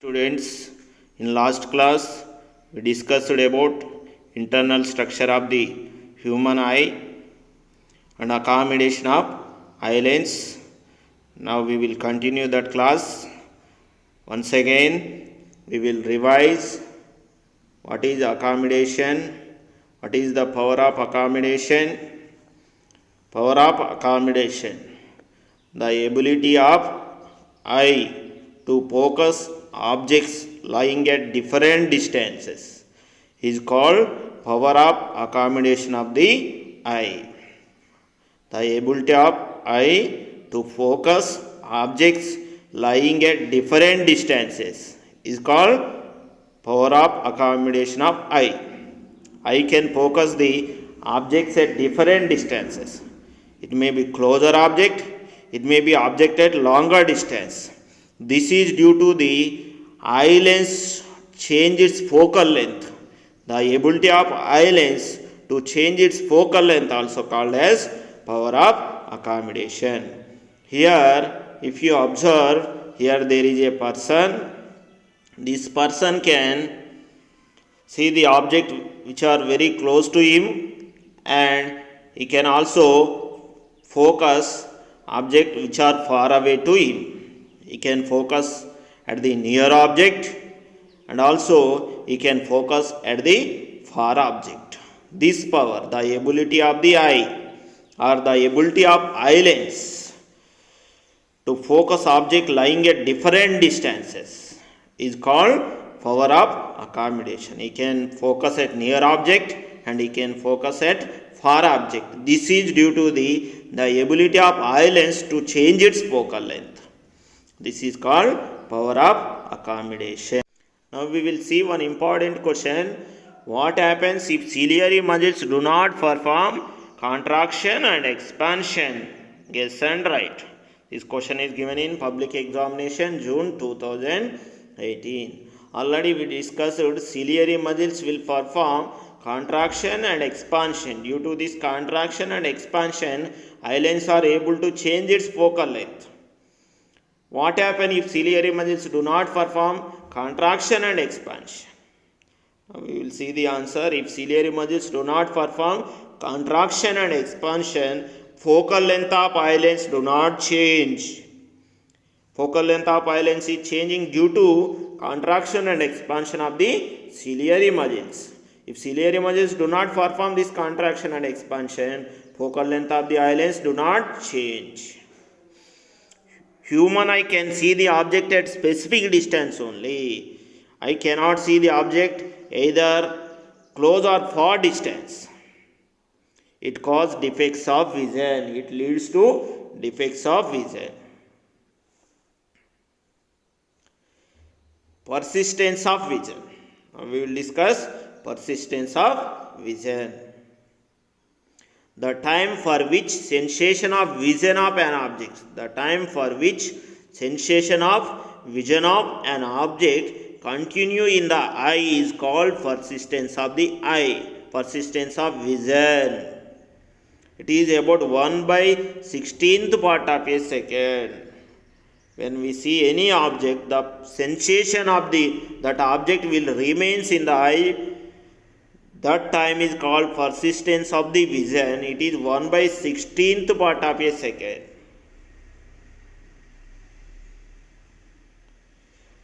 Students, in last class we discussed about internal structure of the human eye and accommodation of eye lens. Now we will continue that class. Once again we will revise what is accommodation, what is the power of accommodation. Power of accommodation, the ability of eye to focus objects lying at different distances is called power of accommodation of the eye. The ability of eye to focus objects lying at different distances is called power of accommodation of eye. Eye can focus the objects at different distances. It may be closer object, it may be object at longer distance. This is due to the eye lens change its focal length. The ability of eye lens to change its focal length also called as power of accommodation. Here if you observe, here there is a person. This person can see the object which are very close to him, and he can also focus object which are far away to him. He can focus at the near object and also he can focus at the far object. This power, the ability of the eye or the ability of eye lens to focus object lying at different distances is called power of accommodation. He can focus at near object and he can focus at far object. This is due to the ability of eye lens to change its focal length. This is called power of accommodation. Now we will see one important question. What happens if ciliary muscles do not perform contraction and expansion? Guess and write. This question is given in public examination June 2018. Already we discussed ciliary muscles will perform contraction and expansion. Due to this contraction and expansion, eye lens are able to change its focal length. What happens if ciliary muscles do not perform contraction and expansion? Now we will see the answer. If ciliary muscles do not perform contraction and expansion, focal length of eye lens do not change. Focal length of eye lens is changing due to contraction and expansion of the ciliary muscles. If ciliary muscles do not perform this contraction and expansion, focal length of the eye lens do not change. Human eye can see the object at specific distance only. I cannot see the object either close or far distance. It causes defects of vision. It leads to defects of vision. Persistence of vision. Now we will discuss persistence of vision. The time for which sensation of vision of an object. The time for which sensation of vision of an object continue in the eye is called persistence of the eye. Persistence of vision. It is about 1/16th part of a second. When we see any object, the sensation of that object will remains in the eye. That time is called persistence of the vision. It is 1/16th part of a second.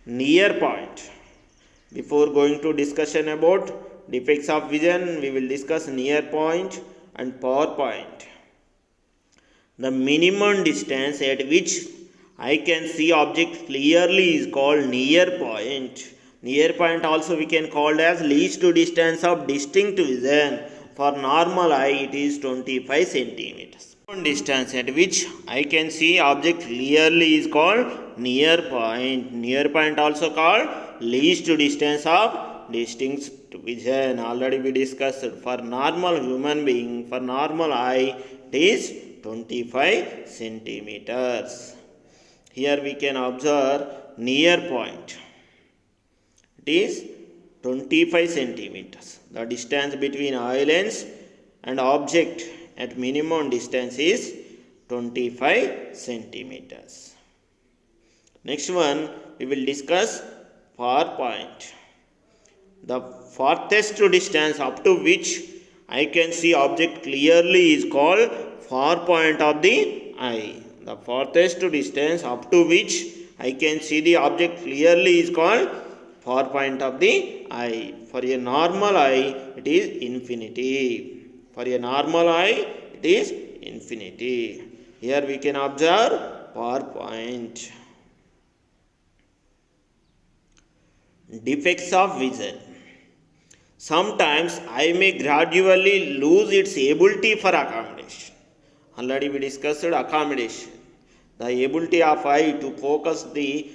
Near point. Before going to discussion about defects of vision, we will discuss near point and far point. The minimum distance at which I can see object clearly is called near point. Near point also we can call as least distance of distinct vision. For normal eye it is 25 centimeters. Distance at which I can see object clearly is called near point. Near point also called least distance of distinct vision. Already we discussed. For normal human being, for normal eye it is 25 centimeters. Here we can observe near point. It is 25 centimeters. The distance between eye lens and object at minimum distance is 25 centimeters. Next one we will discuss far point. The farthest distance up to which I can see object clearly is called far point of the eye. The farthest distance up to which I can see the object clearly is called far point of the eye. For a normal eye, it is infinity. For a normal eye, it is infinity. Here we can observe far point. Defects of vision. Sometimes eye may gradually lose its ability for accommodation. Already we discussed accommodation. The ability of eye to focus the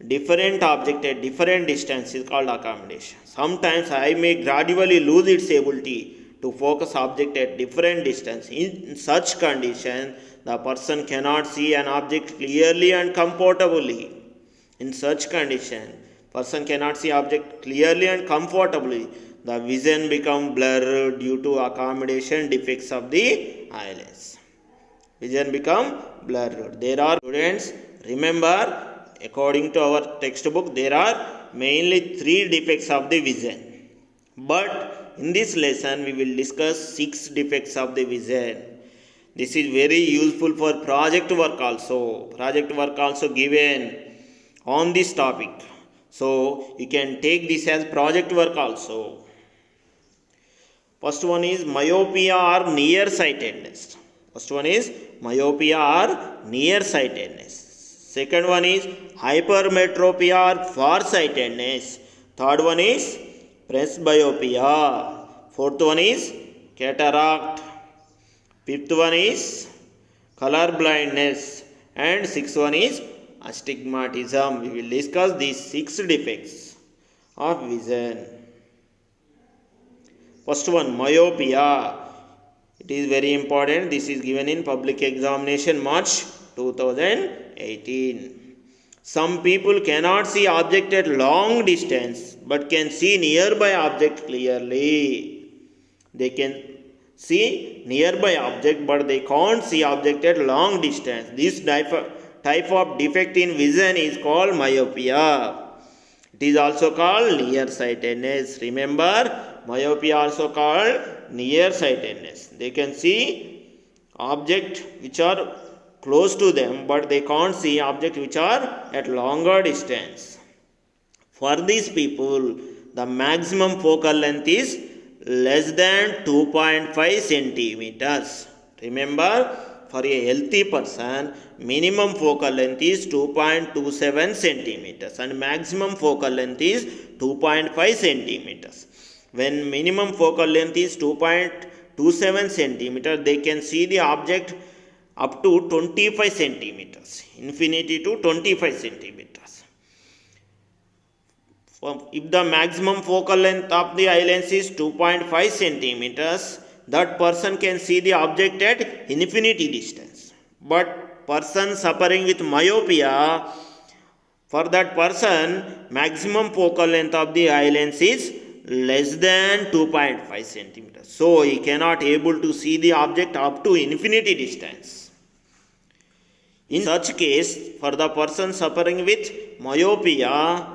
different object at different distance is called accommodation. Sometimes eye may gradually lose its ability to focus object at different distance. In such condition, the person cannot see an object clearly and comfortably. In such condition, person cannot see object clearly and comfortably. The vision become blurred due to accommodation defects of the eyelids. Vision become blurred. There are, students, remember, according to our textbook, there are mainly 3 defects of the vision. But in this lesson, we will discuss 6 defects of the vision. This is very useful for project work also. Project work also given on this topic. So you can take this as project work also. First one is myopia or nearsightedness. First one is myopia or nearsightedness. Second one is hypermetropia or farsightedness. Third one is presbyopia. Fourth one is cataract. Fifth one is color blindness. And sixth one is astigmatism. We will discuss these 6 defects of vision. First one, myopia. It is very important. This is given in public examination March 2018. Some people cannot see object at long distance but can see nearby object clearly. They can see nearby object but they can't see object at long distance. This type of defect in vision is called myopia. It is also called nearsightedness. Remember, myopia also called nearsightedness. They can see object which are close to them, but they can't see object which are at longer distance. For these people, the maximum focal length is less than 2.5 centimeters. Remember, for a healthy person, minimum focal length is 2.27 centimeters and maximum focal length is 2.5 centimeters. When minimum focal length is 2.27 centimeters, they can see the object up to 25 centimeters, infinity to 25 centimeters. If the maximum focal length of the eye lens is 2.5 centimeters, that person can see the object at infinity distance. But person suffering with myopia, for that person, maximum focal length of the eye lens is less than 2.5 centimeters. So he cannot able to see the object up to infinity distance. In such case, for the person suffering with myopia,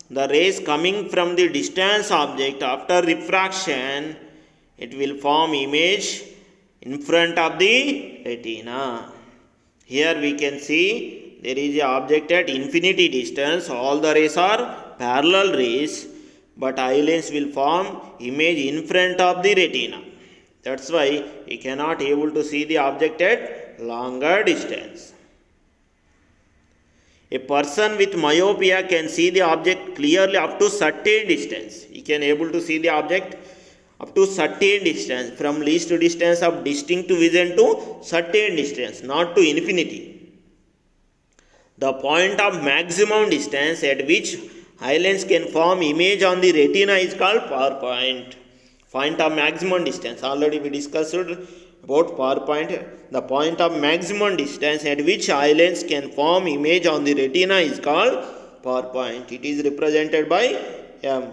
the rays coming from the distant object after refraction, it will form image in front of the retina. Here we can see there is an object at infinity distance. All the rays are parallel rays, but eye lens will form image in front of the retina. That's why you cannot able to see the object at longer distance. A person with myopia can see the object clearly up to certain distance. He can able to see the object up to certain distance, from least distance of distinct vision to certain distance, not to infinity. The point of maximum distance at which eye lens can form image on the retina is called far point. Point of maximum distance. Already we discussed about far point. The point of maximum distance at which eye lens can form image on the retina is called far point. It is represented by M.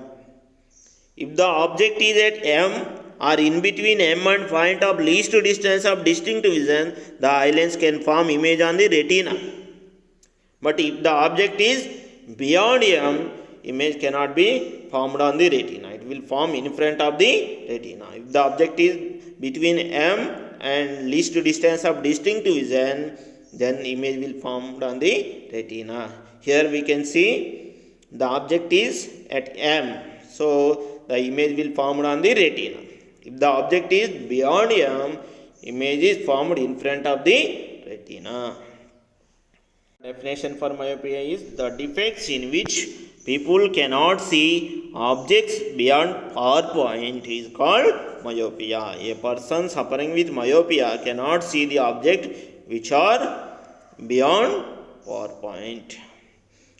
If the object is at M or in between M and point of least distance of distinct vision, the eye lens can form image on the retina. But if the object is beyond M, image cannot be formed on the retina. It will form in front of the retina. If the object is between M and least distance of distinct vision, then image will formed on the retina. Here we can see the object is at M, so the image will formed on the retina. If the object is beyond M, image is formed in front of the retina. Definition for myopia is the defects in which people cannot see objects beyond far point is called myopia. A person suffering with myopia cannot see the object which are beyond far point.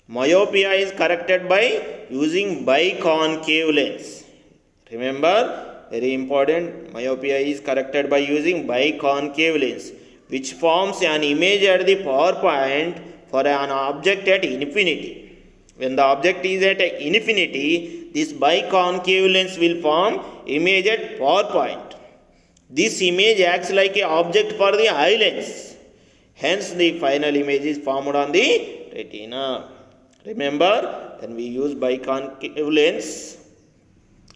Myopia is corrected by using biconcave lens. Remember, very important, myopia is corrected by using biconcave lens, which forms an image at the far point for an object at infinity. When the object is at infinity, this biconcave lens will form image at far point. This image acts like an object for the eye lens. Hence, the final image is formed on the retina. Remember, when we use biconcave lens,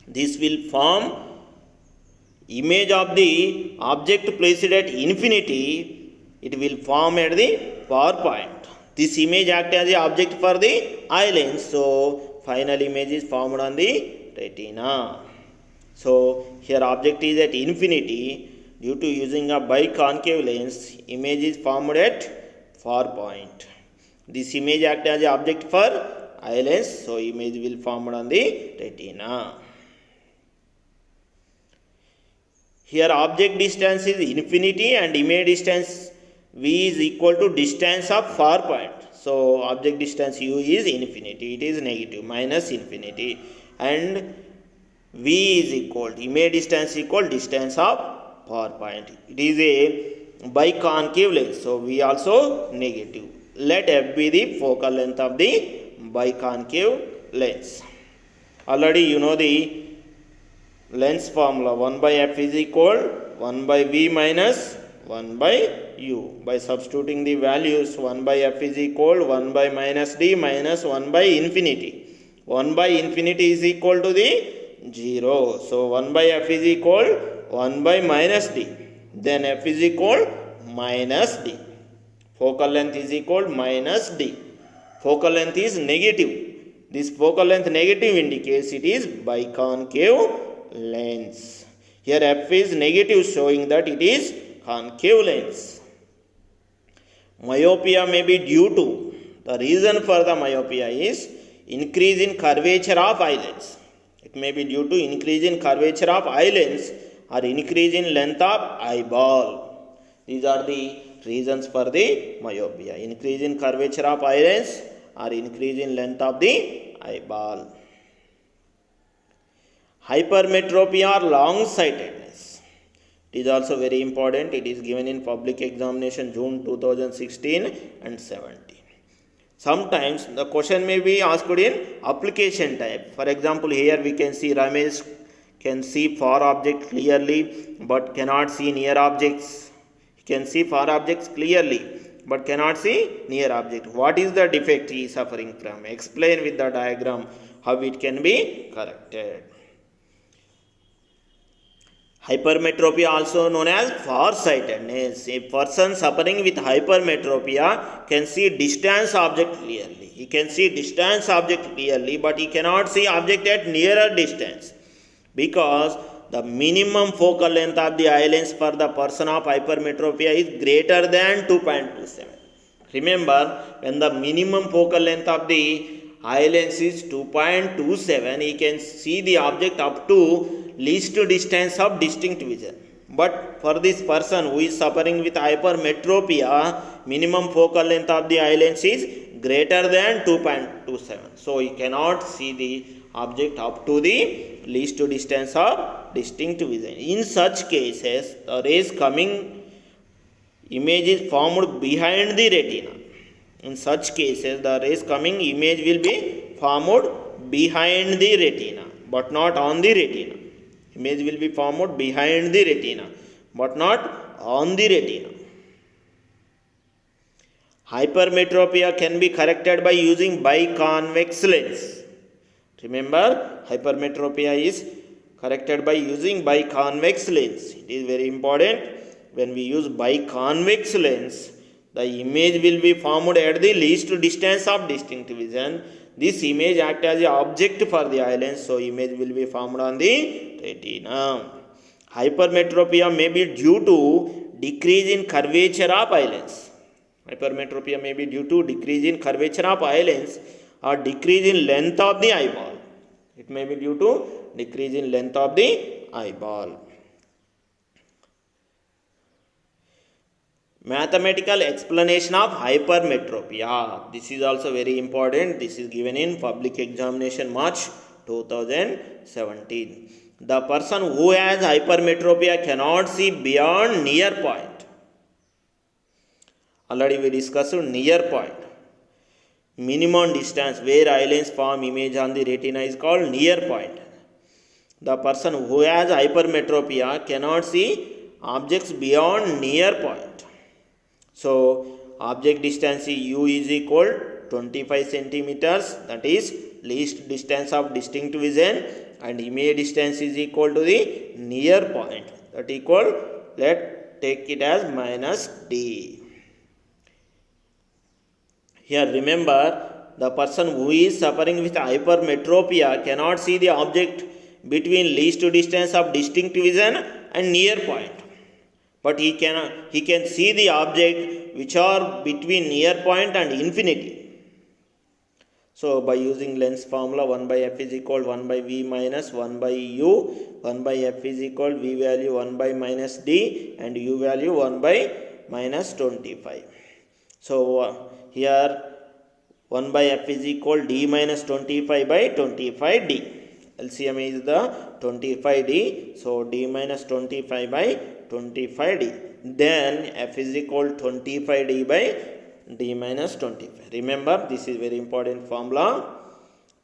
this will form image of the object placed at infinity. It will form at the far point. This image acts as the object for the eye lens, so final image is formed on the retina. So here object is at infinity. Due to using a biconcave lens, image is formed at far point. This image acts as the object for eye lens, so image will formed on the retina. Here object distance is infinity and image distance V is equal to distance of far point. So object distance U is infinity, it is negative, minus infinity, and V is equal to image distance equal distance of far point. It is a biconcave lens, so V also negative. Let F be the focal length of the biconcave lens. Already you know the lens formula, 1 by F is equal 1 by V minus 1 by U. By substituting the values, 1 by F is equal 1 by minus D minus 1 by infinity. 1 by infinity is equal to the 0. So 1 by F is equal 1 by minus D. Then F is equal minus D. Focal length is equal minus D. Focal length is negative. This focal length negative indicates it is biconcave lens. Here F is negative, showing that it is concave lens. Myopia may be due to, the reason for the myopia is increase in curvature of eye lens. It may be due to increase in curvature of eye lens or increase in length of eyeball. These are the reasons for the myopia. Increase in curvature of eye lens or increase in length of the eyeball. Hypermetropia or long-sightedness. It is also very important. It is given in public examination June 2016 and 17. Sometimes the question may be asked in application type. For example, here we can see Ramesh can see far objects clearly but cannot see near objects. He can see far objects clearly but cannot see near object. What is the defect he is suffering from? Explain with the diagram how it can be corrected. Hypermetropia, also known as farsightedness. A person suffering with hypermetropia can see distance object clearly. He can see distance object clearly, but he cannot see object at nearer distance, because the minimum focal length of the eye lens for the person of hypermetropia is greater than 2.27. Remember, when the minimum focal length of the eye lens is 2.27, he can see the object up to least distance of distinct vision. But for this person who is suffering with hypermetropia, minimum focal length of the eye lens is greater than 2.27. So he cannot see the object up to the least distance of distinct vision. In such cases, the rays coming image is formed behind the retina. In such cases, the rays coming image will be formed behind the retina, but not on the retina. Image will be formed behind the retina, but not on the retina. Hypermetropia can be corrected by using biconvex lens. Remember, hypermetropia is corrected by using biconvex lens. It is very important. When we use biconvex lens, the image will be formed at the least distance of distinct vision. This image acts as an object for the eye lens, so image will be formed on the retina. Hypermetropia may be due to decrease in curvature of eye lens. Hypermetropia may be due to decrease in curvature of eye lens or decrease in length of the eyeball. It may be due to decrease in length of the eyeball. Mathematical explanation of hypermetropia. This is also very important. This is given in public examination March 2017. The person who has hypermetropia cannot see beyond near point. Already we discussed near point. Minimum distance where eye lens form image on the retina is called near point. The person who has hypermetropia cannot see objects beyond near point. So, object distance u is equal 25 centimeters, that is least distance of distinct vision, and image distance is equal to the near point, that equal, let take it as minus d. Here remember, the person who is suffering with hypermetropia cannot see the object between least distance of distinct vision and near point. But he can see the object which are between near point and infinity. So by using lens formula, 1 by f is equal 1 by v minus 1 by u, 1 by f is equal v value 1 by minus d and u value 1 by minus 25. So here 1 by f is equal d minus 25 by 25d. LCM is the 25d, so d minus 25 by 25d. Then f is equal 25d by d minus 25. Remember, this is very important formula.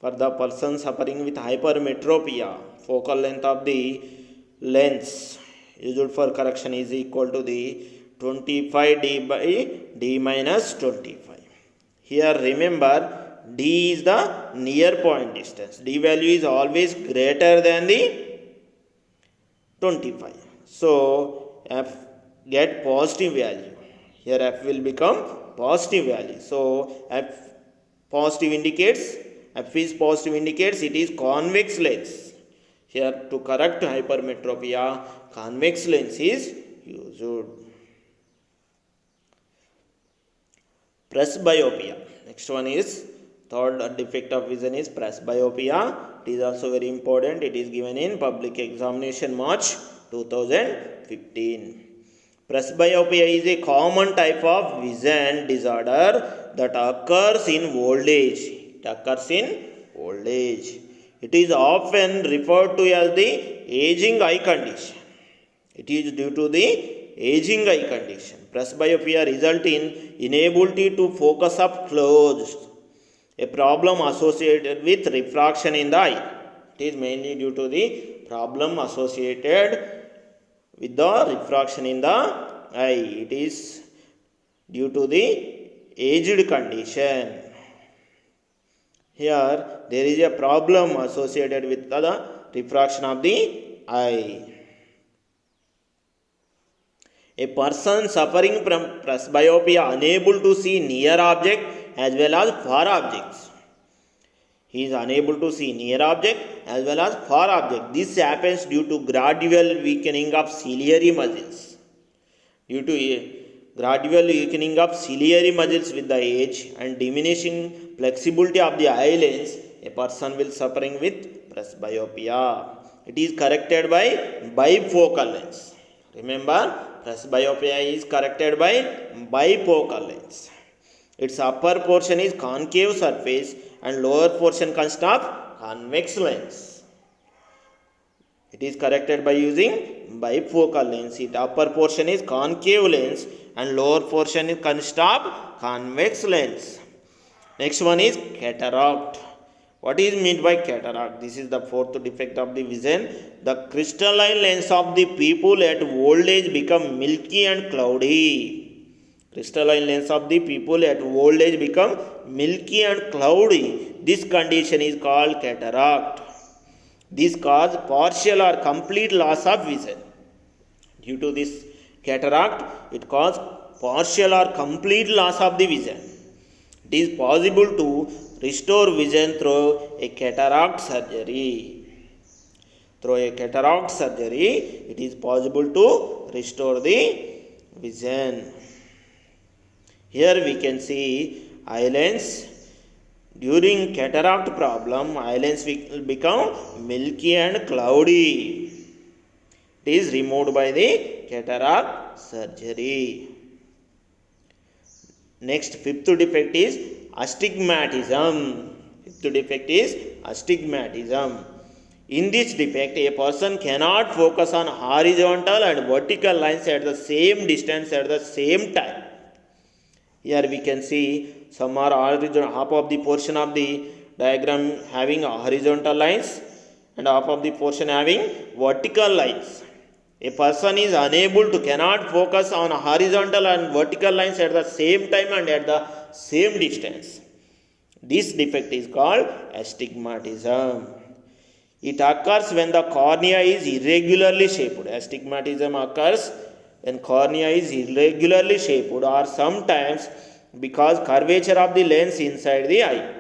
For the person suffering with hypermetropia, focal length of the lens used for correction is equal to the 25d by d minus 25. Here remember, d is the near point distance. D value is always greater than the 25. So f get positive value. Here f will become positive value. So f positive indicates, f is positive indicates it is convex lens. Here to correct hypermetropia, convex lens is used. Presbyopia. Next one is third defect of vision is presbyopia. It is also very important. It is given in public examination March 2015. Presbyopia is a common type of vision disorder that occurs in old age. It occurs in old age. It is often referred to as the aging eye condition. It is due to the aging eye condition. Presbyopia results in inability to focus up close, a problem associated with refraction in the eye. It is mainly due to the problem associated with the refraction in the eye. It is due to the aged condition. Here there is a problem associated with the refraction of the eye. A person suffering from presbyopia unable to see near object as well as far objects. He is unable to see near object as well as far object. This happens due to gradual weakening of ciliary muscles. Due to a gradual weakening of ciliary muscles with the age and diminishing flexibility of the eye lens, a person will suffering with presbyopia. It is corrected by bifocal lens. Remember, presbyopia is corrected by bifocal lens. Its upper portion is concave surface and lower portion consists of convex lens. It is corrected by using bifocal lens. Its upper portion is concave lens and lower portion is consists of convex lens. Next one is cataract. What is meant by cataract? This is the fourth defect of the vision. The crystalline lens of the people at old age become milky and cloudy. Crystalline lens of the people at old age become milky and cloudy. This condition is called cataract. This causes partial or complete loss of vision. Due to this cataract, it causes partial or complete loss of the vision. It is possible to restore vision through a cataract surgery. Through a cataract surgery, it is possible to restore the vision. Here we can see eye lens. During cataract problem, eye lens will become milky and cloudy. It is removed by the cataract surgery. Next, fifth defect is astigmatism. Fifth defect is astigmatism. In this defect, a person cannot focus on horizontal and vertical lines at the same distance at the same time. Here we can see some are half of the portion of the diagram having horizontal lines and half of the portion having vertical lines. A person is cannot focus on horizontal and vertical lines at the same time and at the same distance. This defect is called astigmatism. It occurs when the cornea is irregularly shaped. Astigmatism occurs when cornea is irregularly shaped or sometimes because curvature of the lens inside the eye.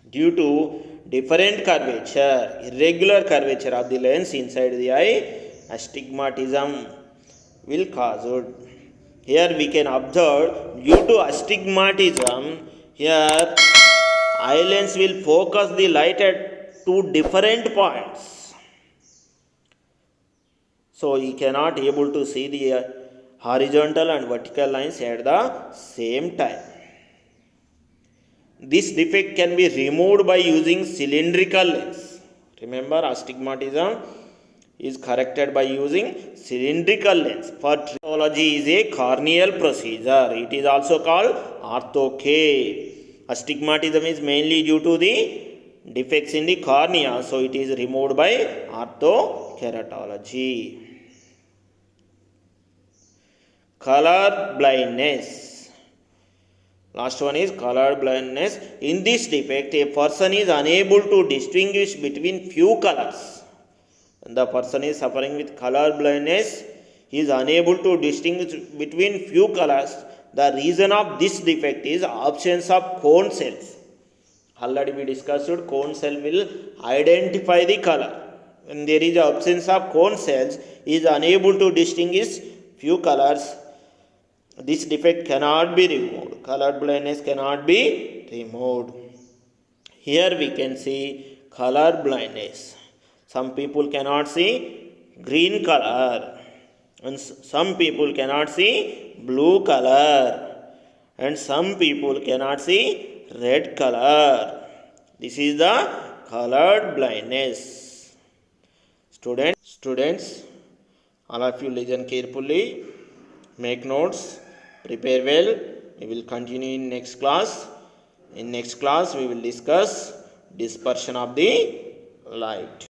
Due to different curvature, irregular curvature of the lens inside the eye, astigmatism will cause it. Here we can observe due to astigmatism, here eye lens will focus the light at two different points. So he cannot able to see the horizontal and vertical lines at the same time. This defect can be removed by using cylindrical lens. Remember, astigmatism is corrected by using cylindrical lens. Photometry is a corneal procedure. It is also called ortho-K. Astigmatism is mainly due to the defects in the cornea, so it is removed by orthokeratology. Color blindness. Last one is color blindness. In this defect, a person is unable to distinguish between few colors. When the person is suffering with color blindness, he is unable to distinguish between few colors. The reason of this defect is absence of cone cells. Already we discussed cone cell will identify the color. When there is absence of cone cells, he is unable to distinguish few colors. This defect cannot be removed. Color blindness cannot be removed. Here we can see color blindness. Some people cannot see green color, and some people cannot see blue color, and some people cannot see red color. This is the colored blindness. Students, all of you listen carefully, make notes, prepare well. We will continue in next class. In next class, we will discuss dispersion of the light.